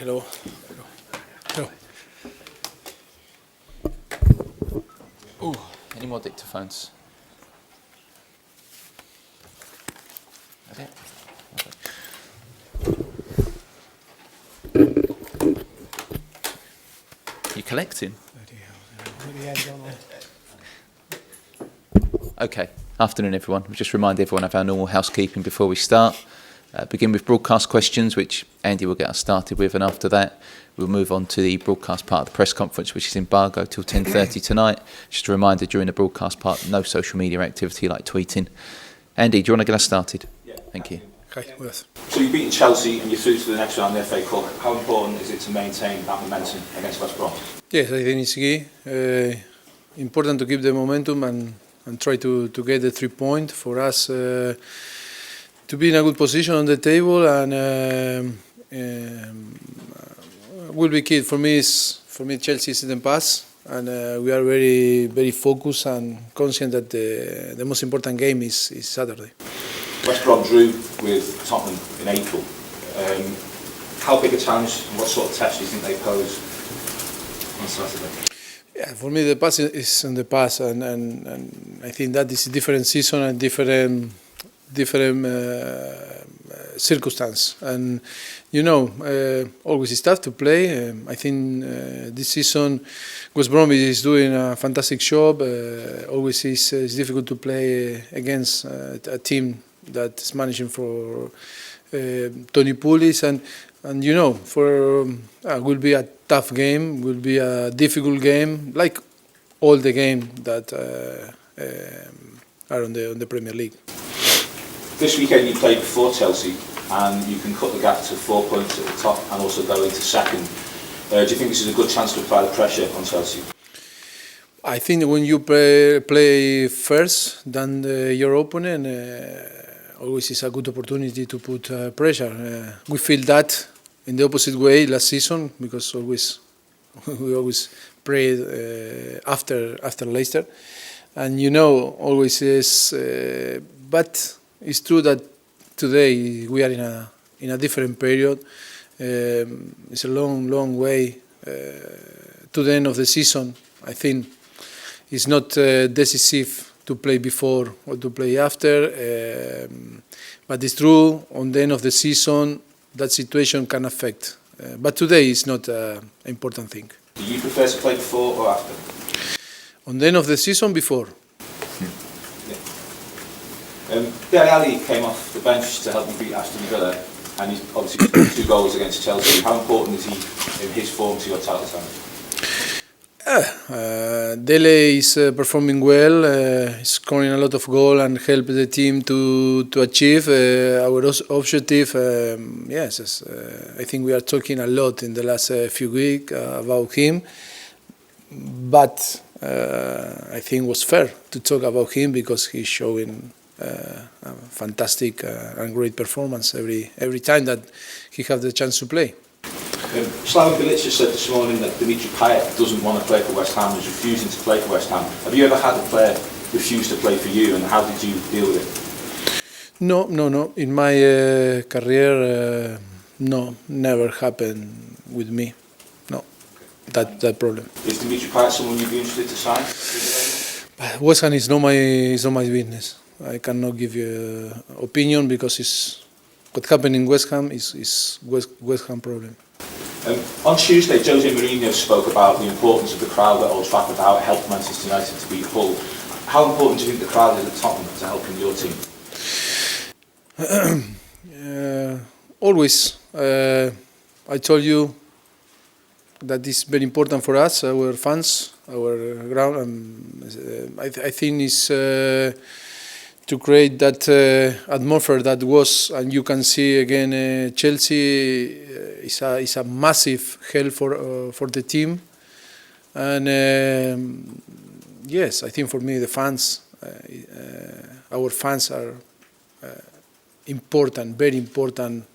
hello. Hello. Ooh, any more dictaphones? That's it. You collecting? Okay, afternoon everyone. We'll just remind everyone of our normal housekeeping before we start. Begin with broadcast questions, which Andy will get us started with, and after that we'll move on to the broadcast part of the press conference, which is embargo till 10:30 tonight. Just a reminder, during the broadcast part, no social media activity like tweeting. Andy, do you want to get us started? Yeah. Thank you. Okay, yes. So you've beaten Chelsea and you're through to the next round of the FA Cup. How important is it to maintain that momentum against West Brom? Yes, I think it's key. Important to keep the momentum and try to get the 3 points for us to be in a good position on the table, and will be key for me. Chelsea is in the past, and we are very focused and conscious that the most important game is Saturday. West Brom drew with Tottenham in April. How big a challenge and what sort of test do you think they pose on Saturday? Yeah, for me the past is in the past, and I think that is a different season and different circumstance, and always it's tough to play. I think this season West Brom is doing a fantastic job. Always is difficult to play against a team that is managing for Tony Pulis, and will be a tough game, will be a difficult game, like all the games that are on the Premier League. This weekend you played before Chelsea and you can cut the gap to 4 points at the top and also go into second. Do you think this is a good chance to apply the pressure on Chelsea? I think when you play first than your opponent, always is a good opportunity to put pressure. We feel that in the opposite way last season, because we always played after Leicester, and always is. But it's true that today we are in a different period. It's a long way to the end of the season. I think it's not decisive to play before or to play after. But it's true, on the end of the season, that situation can affect. But today is not an important thing. Do you prefer to play before or after? On the end of the season, before. Dele Alli came off the bench to help you beat Aston Villa, and he's obviously scored 2 goals against Chelsea. How important is he in his form to your title challenge? Dele is performing well, scoring a lot of goals and help the team to achieve our objective. Yes, I think we are talking a lot in the last few weeks about him, but I think it was fair to talk about him because he's showing a fantastic and great performance every time that he has the chance to play. Slaven Bilic has said this morning that Dimitri Payet doesn't want to play for West Ham, is refusing to play for West Ham. Have you ever had a player refuse to play for you, and how did you deal with it? No. In my career, no, never happened with me. No, that problem. Is Dimitri Payet someone you'd be interested to sign? West Ham is not my business. I cannot give you an opinion because what happened in West Ham is West Ham problem. On Tuesday, Jose Mourinho spoke about the importance of the crowd at Old Trafford, how it helped Manchester United to beat Hull. How important do you think the crowd is at Tottenham to helping your team? Always. I told you that is very important for us, our fans, our ground. I think it's to create that atmosphere that was, and you can see again, Chelsea is a massive help for the team, and yes, I think for me the fans, our fans are important, very important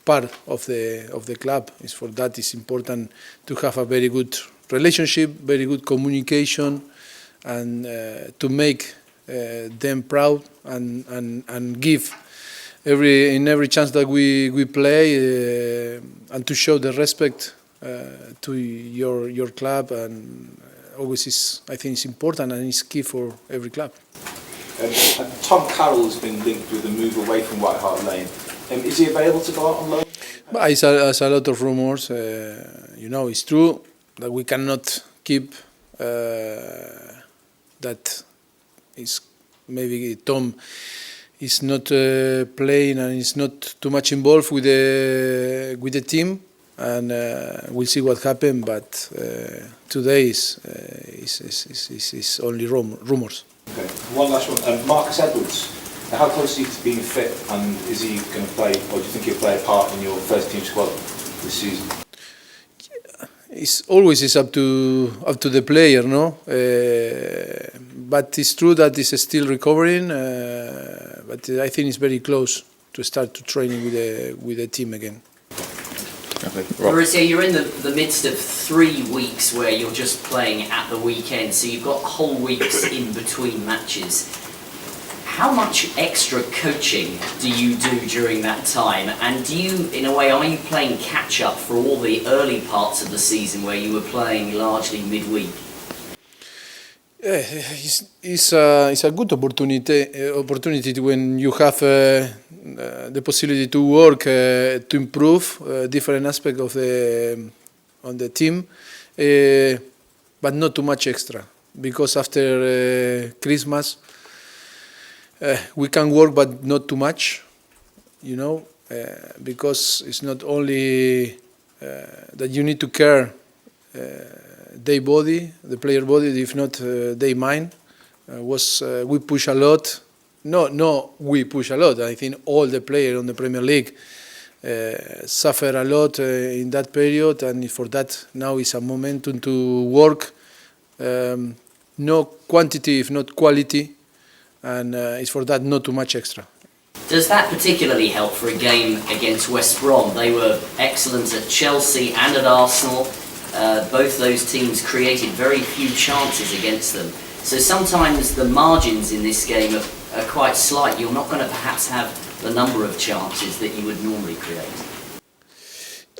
part of the club. Is for that it's important to have a very good relationship, very good communication, and to make them proud and give every chance that we play, and to show the respect to your club, and always I think it's important and it's key for every club. Tom Carroll has been linked with a move away from White Hart Lane. Is he available to go out on loan? But it's a lot of rumors. It's true that we cannot keep that. Is maybe Tom is not playing and is not too much involved with the team, and we'll see what happens. But today is only rumors. Okay. One last one. Marcus Edwards. How close is he to being fit, and is he going to play, or do you think he'll play a part in your first team squad this season? It's always up to the player, no. But it's true that he's still recovering. But I think it's very close to start to training with the team again. Okay. Mauricio, you're in the midst of 3 weeks where you're just playing at the weekend, so you've got whole weeks in between matches. How much extra coaching do you do during that time? And do you, in a way, are you playing catch-up for all the early parts of the season where you were playing largely midweek? It's a good opportunity when you have the possibility to work to improve different aspects of the team, but not too much extra, because after Christmas we can work, but not too much, because it's not only that you need to care their body, the player body, if not their mind. We push a lot. No, we push a lot. I think all the players on the Premier League suffer a lot in that period, and for that now is a momentum to work. No quantity, if not quality, and it's for that not too much extra. Does that particularly help for a game against West Brom? They were excellent at Chelsea and at Arsenal. Both those teams created very few chances against them. So sometimes the margins in this game are quite slight. You're not going to perhaps have the number of chances that you would normally create.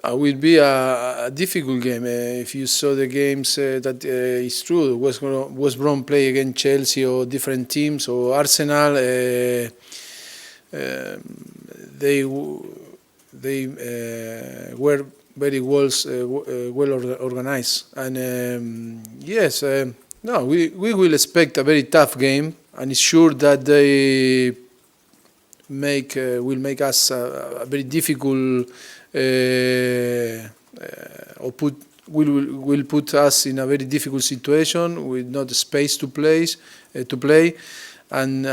It will be a difficult game. If you saw the games, that is true. West Brom play against Chelsea or different teams, or Arsenal. They were very well organized, and yes, we will expect a very tough game, and it's sure that they will make us a very difficult. Will put us in a very difficult situation with not space to play, and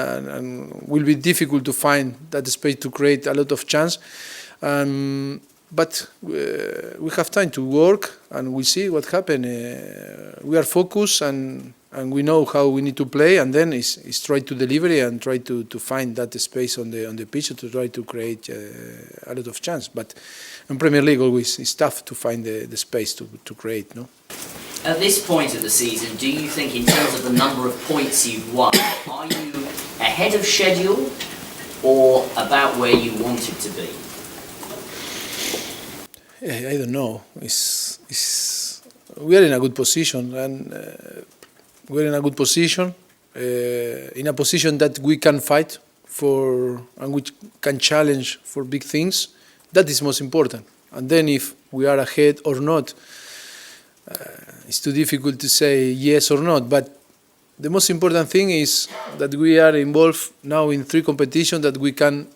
will be difficult to find that space to create a lot of chance. But we have time to work, and we see what happens. We are focused, and we know how we need to play, and then it's try to deliver and try to find that space on the pitch to try to create a lot of chance. But in Premier League always it's tough to find the space to create. No. At this point of the season, do you think, in terms of the number of points you've won, are you ahead of schedule or about where you wanted to be? I don't know. We are in a good position, and we're in a good position, in a position that we can fight for and we can challenge for big things. That is most important. And then if we are ahead or not, it's too difficult to say yes or not. But the most important thing is that we are involved now in 3 competitions that we can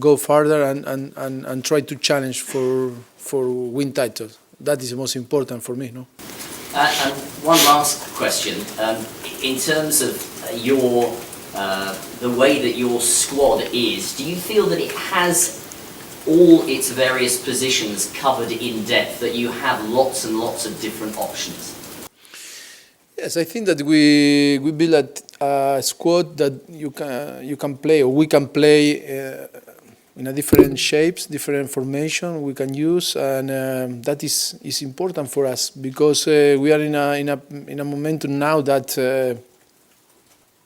go further and try to challenge for win titles. That is the most important for me. No. And one last question. In terms of the way that your squad is, do you feel that it has all its various positions covered in depth, that you have lots and lots of different options? Yes, I think that we build a squad that you can play, or we can play in a different shapes, different formation we can use, and that is important for us, because we are in a momentum now that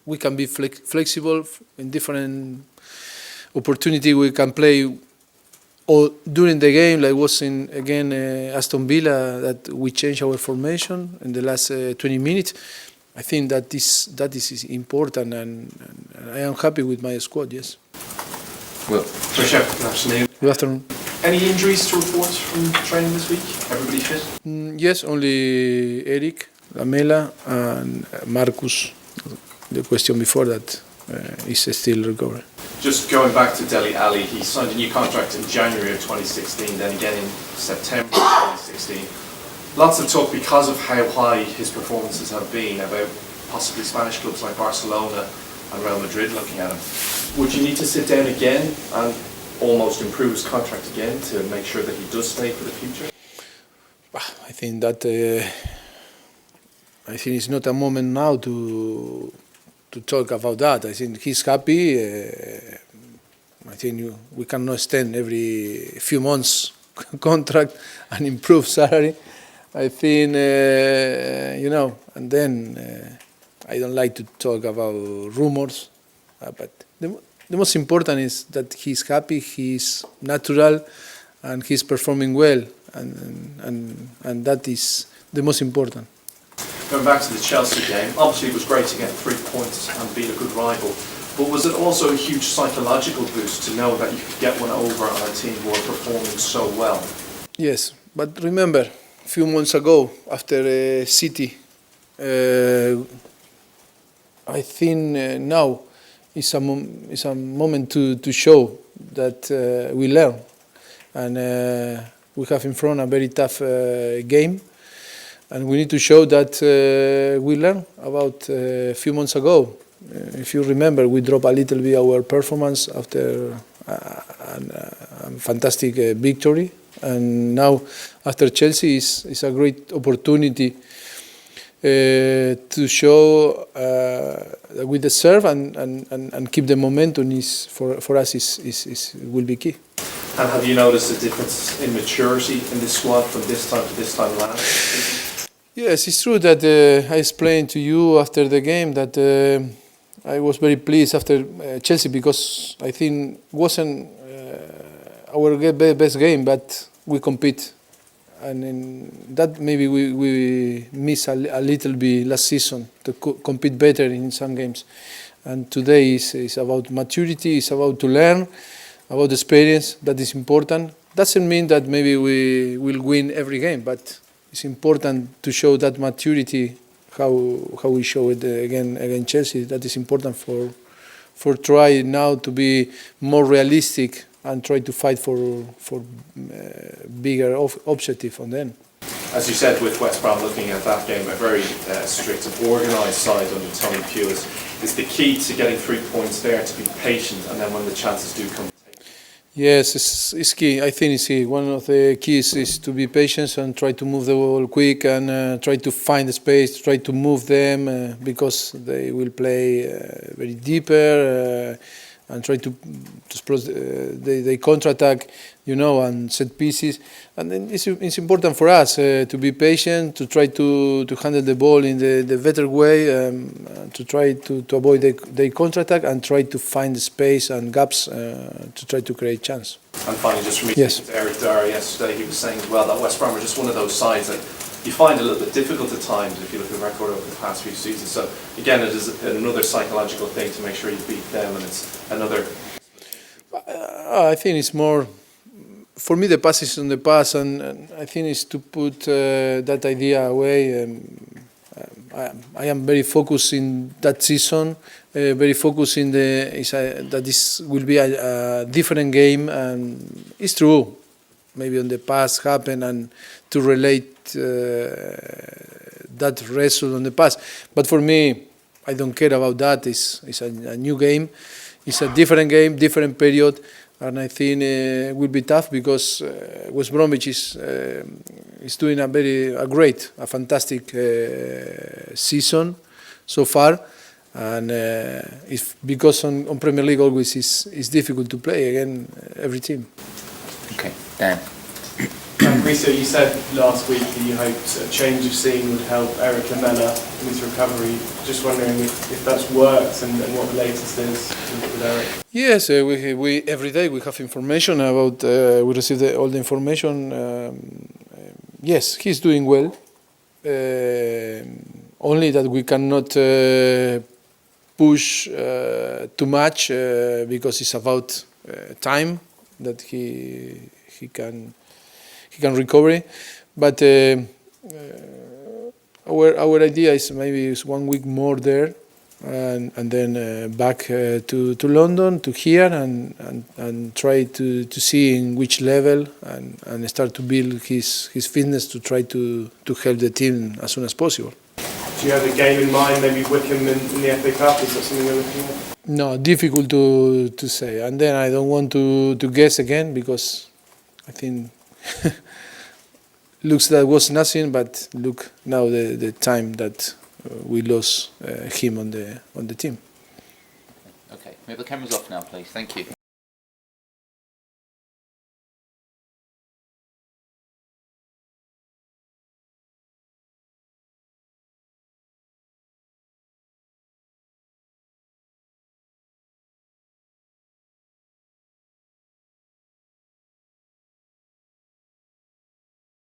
we can be flexible in different opportunity we can play or during the game, like was in again Aston Villa, that we changed our formation in the last 20 minutes. I think that is important, and I am happy with my squad. Yes. Well, Good afternoon. Good afternoon. Any injuries to report from training this week? Everybody fit? Yes, only Eric, Lamela, and Marcus. The question before that is still recovering. Just going back to Dele Alli, he signed a new contract in January of 2016, then again in September of 2016. Lots of talk because of how high his performances have been about possibly Spanish clubs like Barcelona and Real Madrid looking at him. Would you need to sit down again and almost improve his contract again to make sure that he does stay for the future? I think that it's not a moment now to talk about that. I think he's happy. I think we cannot extend every few months contract and improve salary. I think and then I don't like to talk about rumors, but the most important is that he's happy, he's natural, and he's performing well, and that is the most important. Going back to the Chelsea game, obviously it was great to get 3 points and beat a good rival, but was it also a huge psychological boost to know that you could get one over on a team who are performing so well? Yes, but remember, a few months ago, after City, I think now is a moment to show that we learn, and we have in front a very tough game, and we need to show that we learned about a few months ago. If you remember, we dropped a little bit our performance after a fantastic victory, and now after Chelsea is a great opportunity to show that we deserve and keep the momentum is for us is will be key. And have you noticed a difference in maturity in this squad from this time to this time last season? Yes, it's true that I explained to you after the game that I was very pleased after Chelsea because I think wasn't our best game, but we compete. And in that maybe we miss a little bit last season to compete better in some games. And today is about maturity, it's about to learn, about experience. That is important. Doesn't mean that maybe we will win every game, but it's important to show that maturity, how we show it against Chelsea. That is important for try now to be more realistic and try to fight for bigger objective on them. As you said, with West Brom looking at that game, a very strict and organised side under Tony Pulis, is the key to getting 3 points there to be patient, and then when the chances do come. Yes, it's key. I think it's key. One of the keys is to be patient and try to move the ball quick and try to find the space, try to move them because they will play very deeper and try to explore the counter-attack, and set pieces. And then it's important for us to be patient, to try to handle the ball in the better way, to try to avoid the counter-attack and try to find the space and gaps to try to create chance. And finally, just from me, yes. to Eric Dyer yesterday, he was saying as well that West Brom are just one of those sides that you find a little bit difficult at times if you look at the record over the past few seasons. So again, it is another psychological thing to make sure you beat them, and it's another. I think it's more. For me, the past is in the past, and I think it's to put that idea away. I am very focused in that season, very focused in that this will be a different game, and it's true. Maybe in the past happened, and to relate that result on the past. But for me, I don't care about that. It's a new game. It's a different game, different period. And I think it will be tough because West Bromwich is doing a fantastic season so far, and it's because on Premier League always is difficult to play again every team. Okay, Dan. Mauricio, you said last week that you hoped a change of scene would help Eric Lamela in his recovery. Just wondering if that's worked and what the latest is with Eric. Yes, we every day we have information about. We receive all the information. Yes, he's doing well. Only that we cannot push too much because it's about time that he can recover. But our idea is maybe it's 1 week more there, and then back to London, to here, and try to see in which level and start to build his fitness to try to help the team as soon as possible. Do you have a game in mind, maybe Wickham in the FA Cup? Is that something you're looking at? No, difficult to say. And then I don't want to guess again because I think looks that was nothing, but look now the time that we lost him on the team. Okay, we have the cameras off now, please. Thank you.